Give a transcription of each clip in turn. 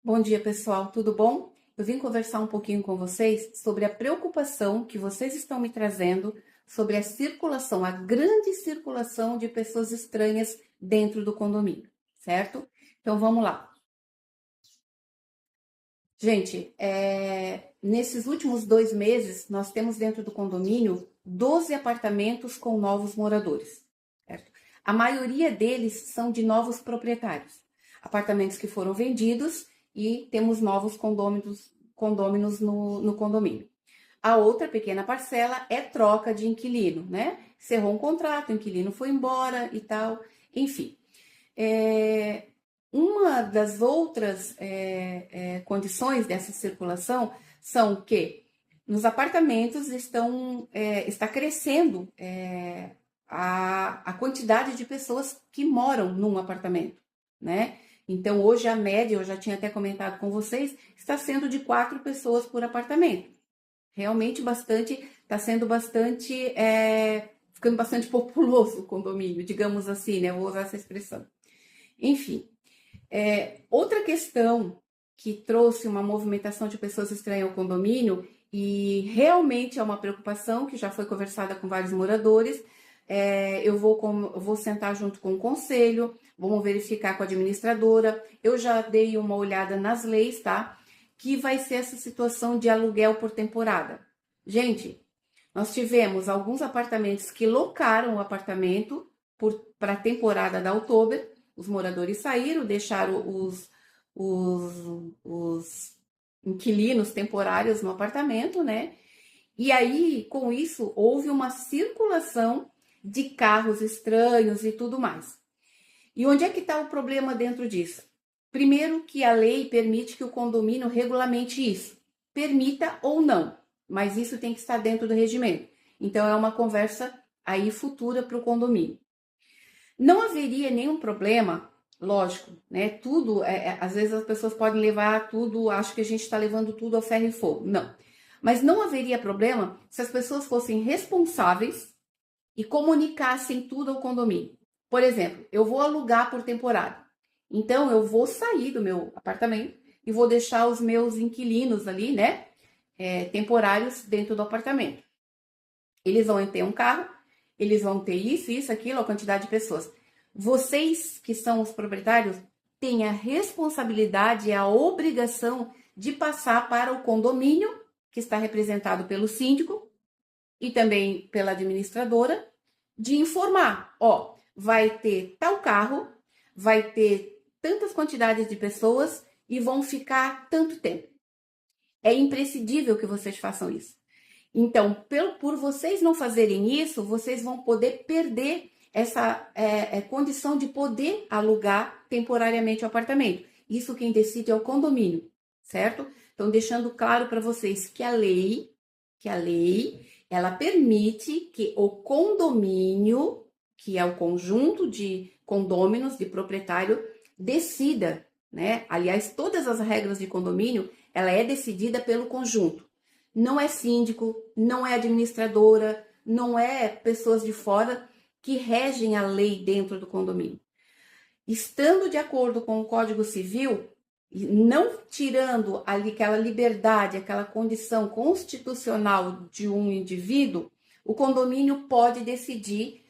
Bom dia, pessoal, tudo bom? Eu vim conversar um pouquinho com vocês sobre a preocupação que vocês estão me trazendo sobre a circulação, a grande circulação de pessoas estranhas dentro do condomínio, certo? Então vamos lá. Gente, nesses últimos 2 meses, nós temos dentro do condomínio 12 apartamentos com novos moradores, certo? A maioria deles são de novos proprietários, apartamentos que foram vendidos e temos novos condôminos no condomínio. A outra pequena parcela é troca de inquilino, né? Cerrou um contrato, o inquilino foi embora e tal, enfim. Uma das outras condições dessa circulação são que nos apartamentos está crescendo a quantidade de pessoas que moram num apartamento, né? Então, hoje a média, eu já tinha até comentado com vocês, está sendo de 4 pessoas por apartamento. Realmente está sendo ficando bastante populoso o condomínio, digamos assim, né? Vou usar essa expressão. Enfim, outra questão que trouxe uma movimentação de pessoas estranhas ao condomínio, e realmente é uma preocupação que já foi conversada com vários moradores, eu vou sentar junto com o conselho, vamos verificar com a administradora, eu já dei uma olhada nas leis, tá? Que vai ser essa situação de aluguel por temporada. Gente, nós tivemos alguns apartamentos que locaram o apartamento para a temporada da outubro, os moradores saíram, deixaram os inquilinos temporários no apartamento, né? E aí, com isso, houve uma circulação de carros estranhos e tudo mais. E onde é que está o problema dentro disso? Primeiro, que a lei permite que o condomínio regulamente isso. Permita ou não, mas isso tem que estar dentro do regimento. Então, é uma conversa aí futura para o condomínio. Não haveria nenhum problema, lógico, né? Tudo, às vezes as pessoas podem levar tudo, acho que a gente está levando tudo ao ferro e fogo. Não. Mas não haveria problema se as pessoas fossem responsáveis e comunicassem tudo ao condomínio. Por exemplo, eu vou alugar por temporada. Então, eu vou sair do meu apartamento e vou deixar os meus inquilinos ali, né? Temporários dentro do apartamento. Eles vão ter um carro, eles vão ter isso, aquilo, a quantidade de pessoas. Vocês, que são os proprietários, têm a responsabilidade e a obrigação de passar para o condomínio, que está representado pelo síndico e também pela administradora, de informar, vai ter tal carro, vai ter tantas quantidades de pessoas e vão ficar tanto tempo. É imprescindível que vocês façam isso. Então, por vocês não fazerem isso, vocês vão poder perder essa condição de poder alugar temporariamente o apartamento. Isso quem decide é o condomínio, certo? Então, deixando claro para vocês que a lei, ela permite que o condomínio, que é o conjunto de condôminos, de proprietário, decida, né? Aliás, todas as regras de condomínio, ela é decidida pelo conjunto. Não é síndico, não é administradora, não é pessoas de fora que regem a lei dentro do condomínio. Estando de acordo com o Código Civil, não tirando ali aquela liberdade, aquela condição constitucional de um indivíduo, o condomínio pode decidir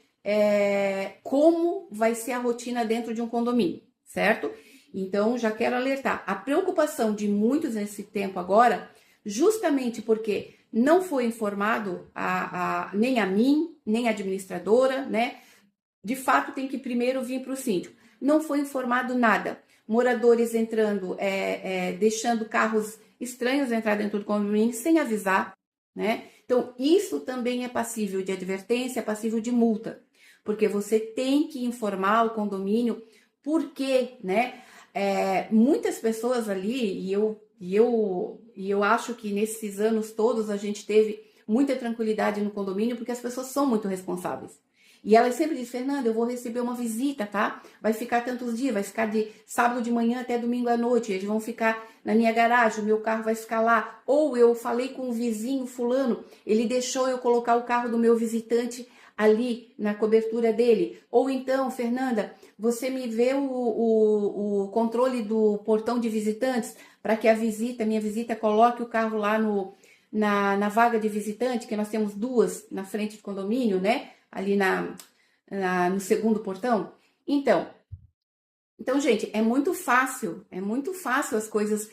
como vai ser a rotina dentro de um condomínio, certo? Então, já quero alertar, a preocupação de muitos nesse tempo agora, justamente porque não foi informado nem a mim, nem a administradora, né? De fato, tem que primeiro vir para o síndico. Não foi informado nada. Moradores entrando, deixando carros estranhos entrar dentro do condomínio sem avisar, né? Então, isso também é passível de advertência, é passível de multa, porque você tem que informar o condomínio porque, né? Muitas pessoas ali, e eu acho que nesses anos todos a gente teve muita tranquilidade no condomínio, porque as pessoas são muito responsáveis. E ela sempre diz, Fernanda, eu vou receber uma visita, tá? Vai ficar tantos dias, vai ficar de sábado de manhã até domingo à noite. Eles vão ficar na minha garagem, o meu carro vai ficar lá. Ou eu falei com o vizinho fulano, ele deixou eu colocar o carro do meu visitante ali na cobertura dele. Ou então, Fernanda, você me vê o controle do portão de visitantes para que minha visita, coloque o carro lá na vaga de visitante, que nós temos duas na frente do condomínio, né? Ali no segundo portão. Então, gente, é muito fácil as coisas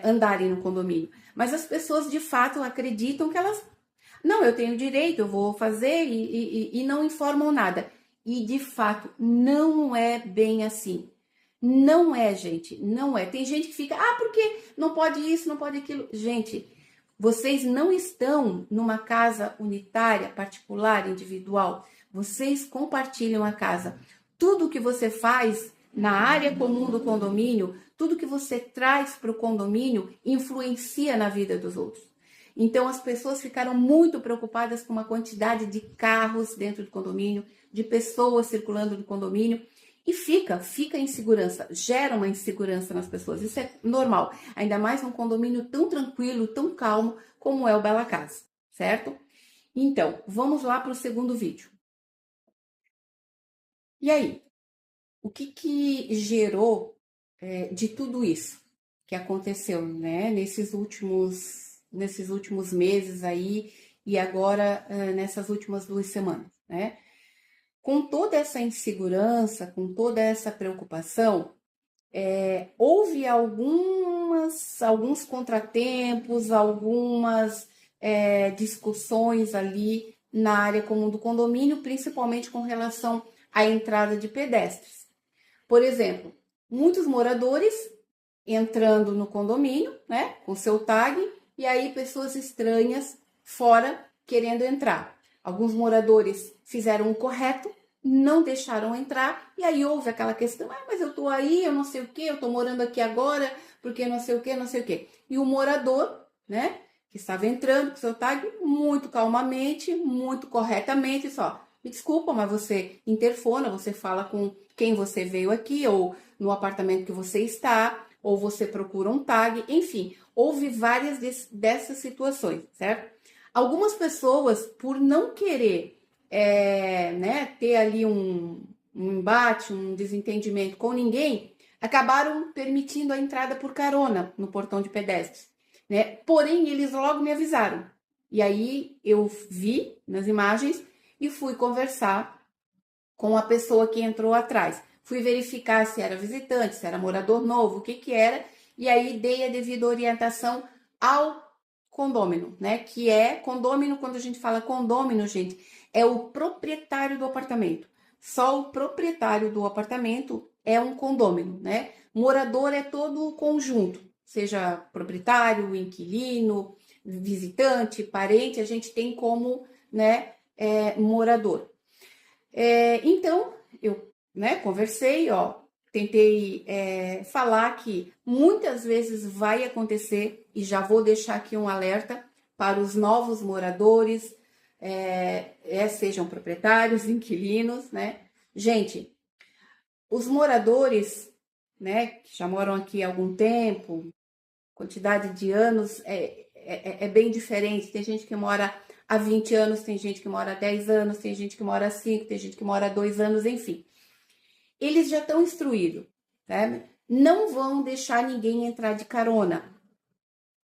andarem no condomínio. Mas as pessoas, de fato, acreditam que elas... Não, eu tenho direito, eu vou fazer e não informam nada. E, de fato, não é bem assim. Não é, gente, não é. Tem gente que fica, porque não pode isso, não pode aquilo. Gente, vocês não estão numa casa unitária, particular, individual. Vocês compartilham a casa. Tudo que você faz na área comum do condomínio, tudo que você traz para o condomínio, influencia na vida dos outros. Então, as pessoas ficaram muito preocupadas com uma quantidade de carros dentro do condomínio, de pessoas circulando no condomínio, e fica insegurança, gera uma insegurança nas pessoas. Isso é normal, ainda mais num condomínio tão tranquilo, tão calmo como é o Bela Casa, certo? Então, vamos lá para o segundo vídeo. E aí, o que gerou de tudo isso que aconteceu, né, nesses últimos meses aí e agora nessas últimas 2 semanas, né? Com toda essa insegurança, com toda essa preocupação, houve alguns contratempos, algumas discussões ali na área comum do condomínio, principalmente com relação à entrada de pedestres. Por exemplo, muitos moradores entrando no condomínio, né, com seu tag, e aí pessoas estranhas fora querendo entrar. Alguns moradores fizeram o correto, não deixaram entrar, e aí houve aquela questão, mas eu tô aí, eu não sei o que, eu tô morando aqui agora, porque não sei o que, não sei o que. E o morador, né, que estava entrando com seu tag, muito calmamente, muito corretamente, só, me desculpa, mas você interfona, você fala com quem você veio aqui, ou no apartamento que você está, ou você procura um tag, enfim, houve várias dessas situações, certo? Algumas pessoas, por não querer ter ali um embate, um desentendimento com ninguém, acabaram permitindo a entrada por carona no portão de pedestres, né? Porém, eles logo me avisaram. E aí eu vi nas imagens e fui conversar com a pessoa que entrou atrás. Fui verificar se era visitante, se era morador novo, o que era, e aí dei a devida orientação ao condômino, né? Que é condômino, quando a gente fala condômino, gente, é o proprietário do apartamento. Só o proprietário do apartamento é um condômino, né? Morador é todo o conjunto, seja proprietário, inquilino, visitante, parente, a gente tem como, né, morador. Então, eu, né, conversei, tentei falar que muitas vezes vai acontecer, e já vou deixar aqui um alerta para os novos moradores, sejam proprietários, inquilinos, né? Gente, os moradores, né, que já moram aqui há algum tempo, quantidade de anos é bem diferente. Tem gente que mora há 20 anos, tem gente que mora há 10 anos, tem gente que mora há 5, tem gente que mora há 2 anos, enfim. Eles já estão instruídos, né? Não vão deixar ninguém entrar de carona.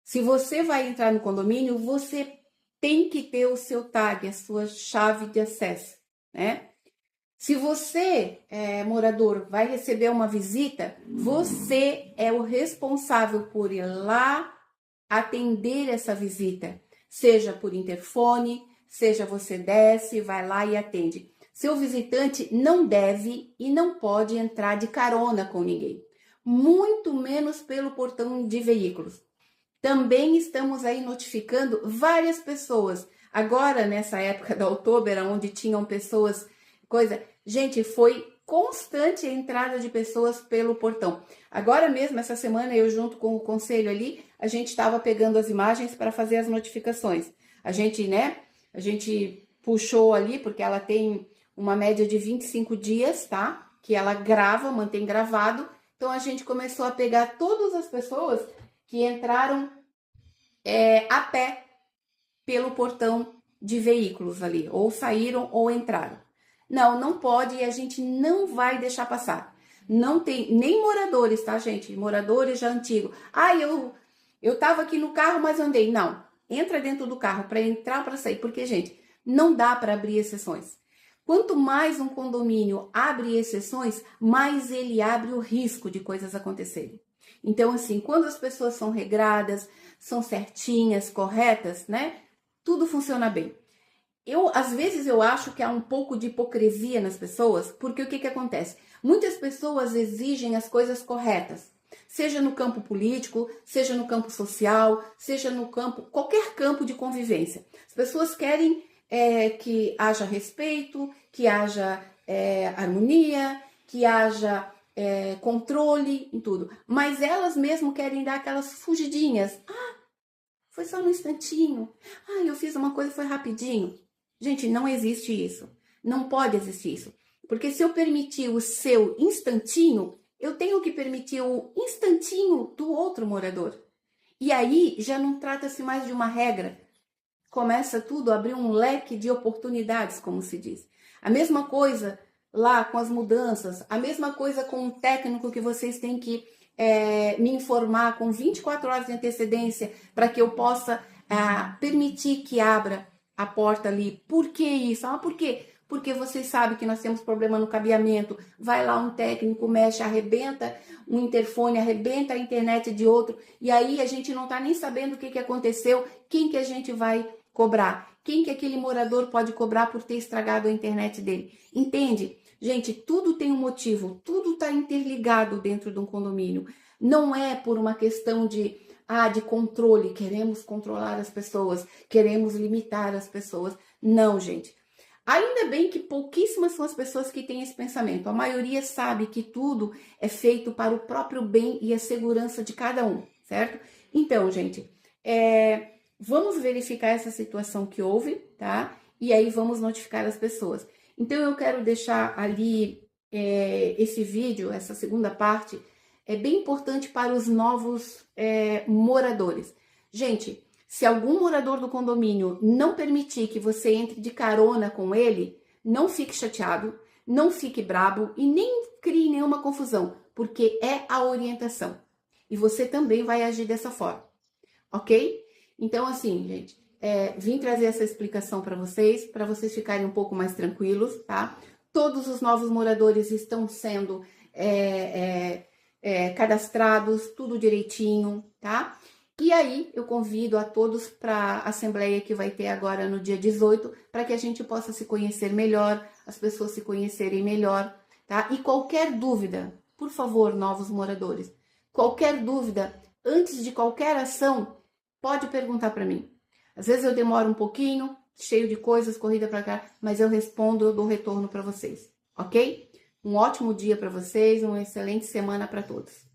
Se você vai entrar no condomínio, você tem que ter o seu tag, a sua chave de acesso, né? Se você, morador, vai receber uma visita, você é o responsável por ir lá atender essa visita, seja por interfone, seja você desce, vai lá e atende. Seu visitante não deve e não pode entrar de carona com ninguém, muito menos pelo portão de veículos. Também estamos aí notificando várias pessoas. Agora, nessa época da outubro, onde tinham pessoas, gente, foi constante a entrada de pessoas pelo portão. Agora mesmo, essa semana, eu junto com o conselho ali, a gente estava pegando as imagens para fazer as notificações. A gente puxou ali, porque ela tem uma média de 25 dias, tá? Que ela grava, mantém gravado. Então, a gente começou a pegar todas as pessoas que entraram a pé pelo portão de veículos ali, ou saíram ou entraram. Não, não pode e a gente não vai deixar passar. Não tem nem moradores, tá, gente? Moradores já antigos. Ah, eu tava aqui no carro, mas andei. Não, entra dentro do carro para entrar, para sair, porque, gente, não dá para abrir exceções. Quanto mais um condomínio abre exceções, mais ele abre o risco de coisas acontecerem. Então, assim, quando as pessoas são regradas, são certinhas, corretas, né? Tudo funciona bem. Às vezes eu acho que há um pouco de hipocrisia nas pessoas, porque o que que acontece? Muitas pessoas exigem as coisas corretas, seja no campo político, seja no campo social, seja no campo, qualquer campo de convivência. As pessoas querem que haja respeito, que haja harmonia, que haja controle em tudo. Mas elas mesmo querem dar aquelas fugidinhas. Ah, foi só um instantinho. Ah, eu fiz uma coisa, foi rapidinho. Gente, não existe isso. Não pode existir isso. Porque se eu permitir o seu instantinho, eu tenho que permitir o instantinho do outro morador. E aí já não trata-se mais de uma regra. Começa tudo a abrir um leque de oportunidades, como se diz. A mesma coisa lá com as mudanças, a mesma coisa com o técnico que vocês têm que me informar com 24 horas de antecedência para que eu possa permitir que abra a porta ali. Por que isso? Ah, por quê? Porque vocês sabem que nós temos problema no cabeamento. Vai lá um técnico, mexe, arrebenta um interfone, arrebenta a internet de outro. E aí a gente não está nem sabendo o que aconteceu, quem que a gente vai cobrar. Quem que aquele morador pode cobrar por ter estragado a internet dele. Entende? Gente, tudo tem um motivo, tudo está interligado dentro de um condomínio. Não é por uma questão de controle, queremos controlar as pessoas, queremos limitar as pessoas. Não, gente. Ainda bem que pouquíssimas são as pessoas que têm esse pensamento. A maioria sabe que tudo é feito para o próprio bem e a segurança de cada um, certo? Então, gente, vamos verificar essa situação que houve, tá? E aí vamos notificar as pessoas. Então, eu quero deixar ali esse vídeo, essa segunda parte, é bem importante para os novos moradores. Gente, se algum morador do condomínio não permitir que você entre de carona com ele, não fique chateado, não fique brabo e nem crie nenhuma confusão, porque é a orientação. E você também vai agir dessa forma, ok? Então, assim, gente, vim trazer essa explicação para vocês ficarem um pouco mais tranquilos, tá? Todos os novos moradores estão sendo cadastrados, tudo direitinho, tá? E aí, eu convido a todos para a assembleia que vai ter agora no dia 18, para que a gente possa se conhecer melhor, as pessoas se conhecerem melhor, tá? E qualquer dúvida, por favor, novos moradores, qualquer dúvida, antes de qualquer ação, pode perguntar para mim. Às vezes eu demoro um pouquinho, cheio de coisas, corrida para cá, mas eu respondo, eu dou retorno para vocês, ok? Um ótimo dia para vocês, uma excelente semana para todos.